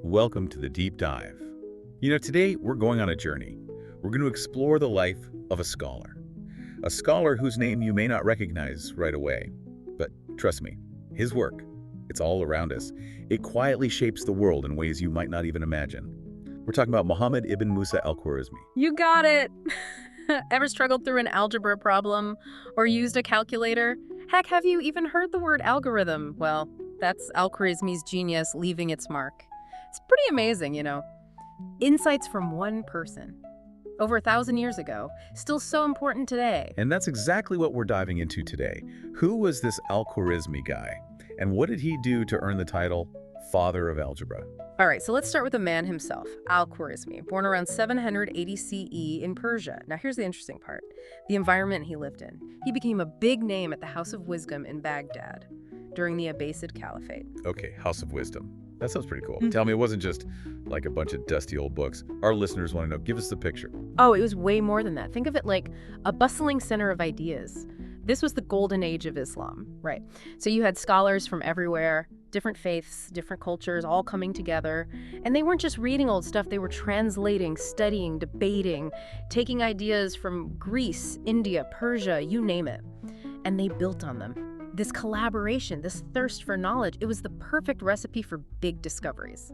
Welcome to the Deep Dive. Today we're going on a journey. We're going to explore the life of a scholar whose name you may not recognize right away. But trust me, his work, it's all around us. It quietly shapes the world in ways you might not even imagine. We're talking about Muhammad ibn Musa Al-Khwarizmi. You got it! Ever struggled through an algebra problem or used a calculator? Heck, have you even heard the word algorithm? Well, that's Al-Khwarizmi's genius leaving its mark. It's pretty amazing, Insights from one person. Over 1,000 years ago, still so important today. And that's exactly what we're diving into today. Who was this Al-Khwarizmi guy? And what did he do to earn the title Father of Algebra? All right, so let's start with the man himself, Al-Khwarizmi, born around 780 CE in Persia. Now here's the interesting part, the environment he lived in. He became a big name at the House of Wisdom in Baghdad during the Abbasid Caliphate. Okay, House of Wisdom. That sounds pretty cool. Tell me it wasn't just like a bunch of dusty old books. Our listeners want to know. Give us the picture. Oh, it was way more than that. Think of it like a bustling center of ideas. This was the golden age of Islam, right? So you had scholars from everywhere, different faiths, different cultures, all coming together. And they weren't just reading old stuff, they were translating, studying, debating, taking ideas from Greece, India, Persia, you name it. And they built on them. This collaboration, this thirst for knowledge, it was the perfect recipe for big discoveries,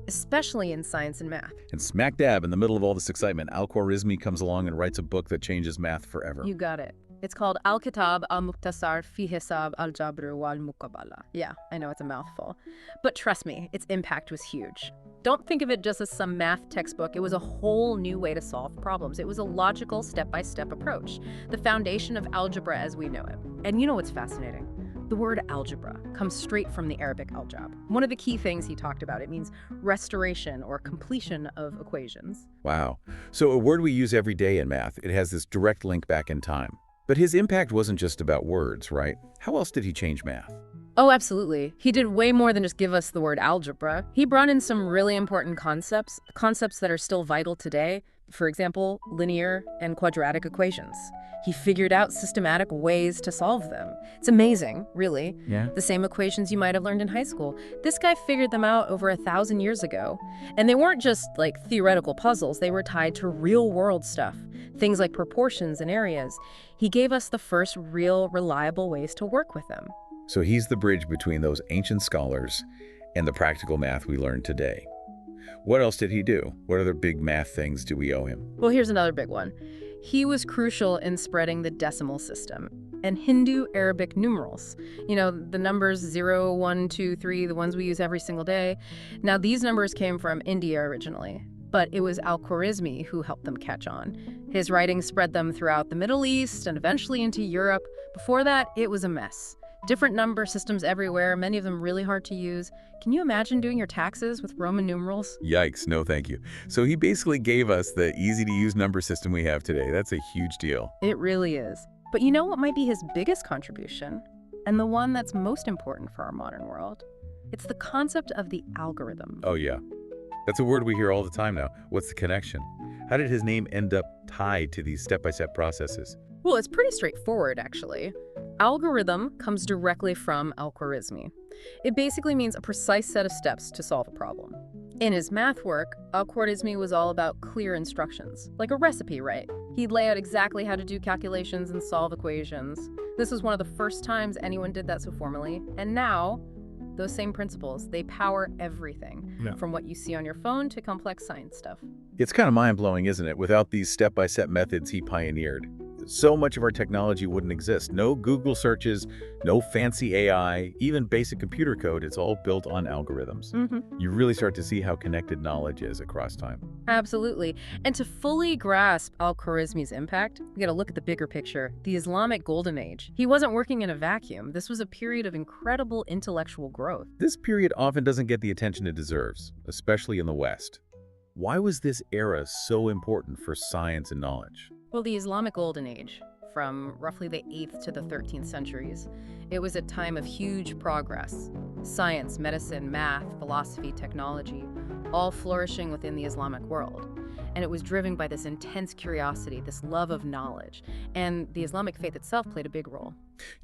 especially in science and math. And smack dab in the middle of all this excitement, Al-Khwarizmi comes along and writes a book that changes math forever. You got it. It's called Al-Kitab al-Mukhtasar fi Hisab Algebra wal Muqabala. Yeah, I know it's a mouthful. But trust me, its impact was huge. Don't think of it just as some math textbook. It was a whole new way to solve problems. It was a logical, step-by-step approach, the foundation of algebra as we know it. And you know what's fascinating? The word algebra comes straight from the Arabic aljab. One of the key things he talked about, it means restoration or completion of equations. Wow. So a word we use every day in math, it has this direct link back in time. But his impact wasn't just about words, right? How else did he change math? Oh, absolutely. He did way more than just give us the word algebra. He brought in some really important concepts that are still vital today. For example, linear and quadratic equations. He figured out systematic ways to solve them. It's amazing, really. Yeah. The same equations you might have learned in high school. This guy figured them out over 1,000 years ago. And they weren't just like theoretical puzzles. They were tied to real-world stuff. Things like proportions and areas. He gave us the first real, reliable ways to work with them. So he's the bridge between those ancient scholars and the practical math we learn today. What else did he do? What other big math things do we owe him? Well, here's another big one. He was crucial in spreading the decimal system and Hindu-Arabic numerals. The numbers 0, 1, 2, 3, the ones we use every single day. Now, these numbers came from India originally, but it was Al-Khwarizmi who helped them catch on. His writings spread them throughout the Middle East and eventually into Europe. Before that, it was a mess. Different number systems everywhere, many of them really hard to use. Can you imagine doing your taxes with Roman numerals? Yikes, no thank you. So he basically gave us the easy-to-use number system we have today. That's a huge deal. It really is. But you know what might be his biggest contribution? And the one that's most important for our modern world? It's the concept of the algorithm. Oh yeah. That's a word we hear all the time now. What's the connection? How did his name end up tied to these step-by-step processes? Well, it's pretty straightforward, actually. Algorithm comes directly from Al-Khwarizmi. It basically means a precise set of steps to solve a problem. In his math work, Al-Khwarizmi was all about clear instructions, like a recipe, right? He'd lay out exactly how to do calculations and solve equations. This was one of the first times anyone did that so formally, and now, those same principles, they power everything, from what you see on your phone to complex science stuff. It's kind of mind-blowing, isn't it? Without these step-by-step methods he pioneered, so much of our technology wouldn't exist. No Google searches, no fancy AI, even basic computer code. It's all built on algorithms. You really start to see how connected knowledge is across time. Absolutely. And to fully grasp Al-Khwarizmi's impact, we got to look at the bigger picture, the Islamic Golden Age. He wasn't working in a vacuum. This was a period of incredible intellectual growth. This period often doesn't get the attention it deserves, especially in the West. Why was this era so important for science and knowledge? Well, the Islamic Golden Age, from roughly the 8th to the 13th centuries, it was a time of huge progress. Science, medicine, math, philosophy, technology, all flourishing within the Islamic world. And it was driven by this intense curiosity, this love of knowledge. And the Islamic faith itself played a big role.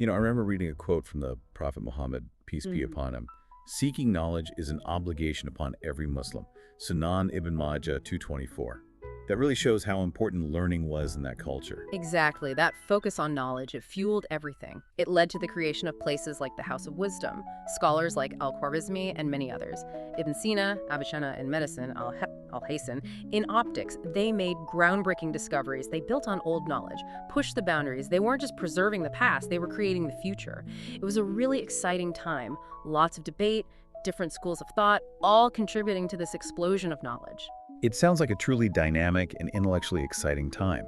I remember reading a quote from the Prophet Muhammad, peace be upon him, Seeking knowledge is an obligation upon every Muslim. Sunan ibn Majah 224. That really shows how important learning was in that culture. Exactly. That focus on knowledge, it fueled everything. It led to the creation of places like the House of Wisdom, scholars like Al-Khwarizmi and many others. Ibn Sina, Avicenna in medicine, Al-Hasan in optics. They made groundbreaking discoveries. They built on old knowledge, pushed the boundaries. They weren't just preserving the past, they were creating the future. It was a really exciting time. Lots of debate, different schools of thought, all contributing to this explosion of knowledge. It sounds like a truly dynamic and intellectually exciting time.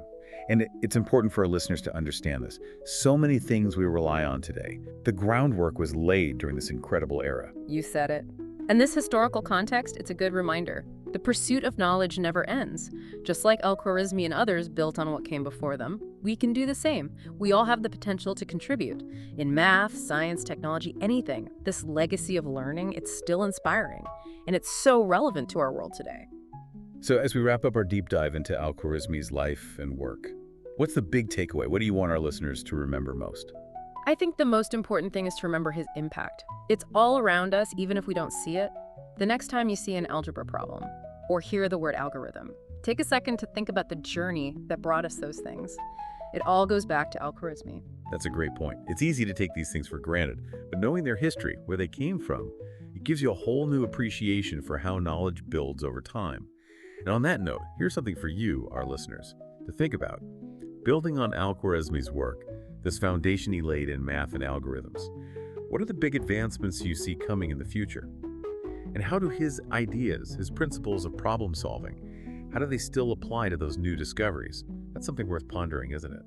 And it's important for our listeners to understand this. So many things we rely on today. The groundwork was laid during this incredible era. You said it. And this historical context, it's a good reminder. The pursuit of knowledge never ends. Just like Al-Khwarizmi and others built on what came before them, we can do the same. We all have the potential to contribute. In math, science, technology, anything, this legacy of learning, it's still inspiring. And it's so relevant to our world today. So as we wrap up our deep dive into Al-Khwarizmi's life and work, what's the big takeaway? What do you want our listeners to remember most? I think the most important thing is to remember his impact. It's all around us, even if we don't see it. The next time you see an algebra problem or hear the word algorithm, take a second to think about the journey that brought us those things. It all goes back to Al-Khwarizmi. That's a great point. It's easy to take these things for granted, but knowing their history, where they came from, it gives you a whole new appreciation for how knowledge builds over time. And on that note, here's something for you, our listeners, to think about. Building on Al-Khwarizmi's work, this foundation he laid in math and algorithms, what are the big advancements you see coming in the future? And how do his ideas, his principles of problem solving, how do they still apply to those new discoveries? That's something worth pondering, isn't it?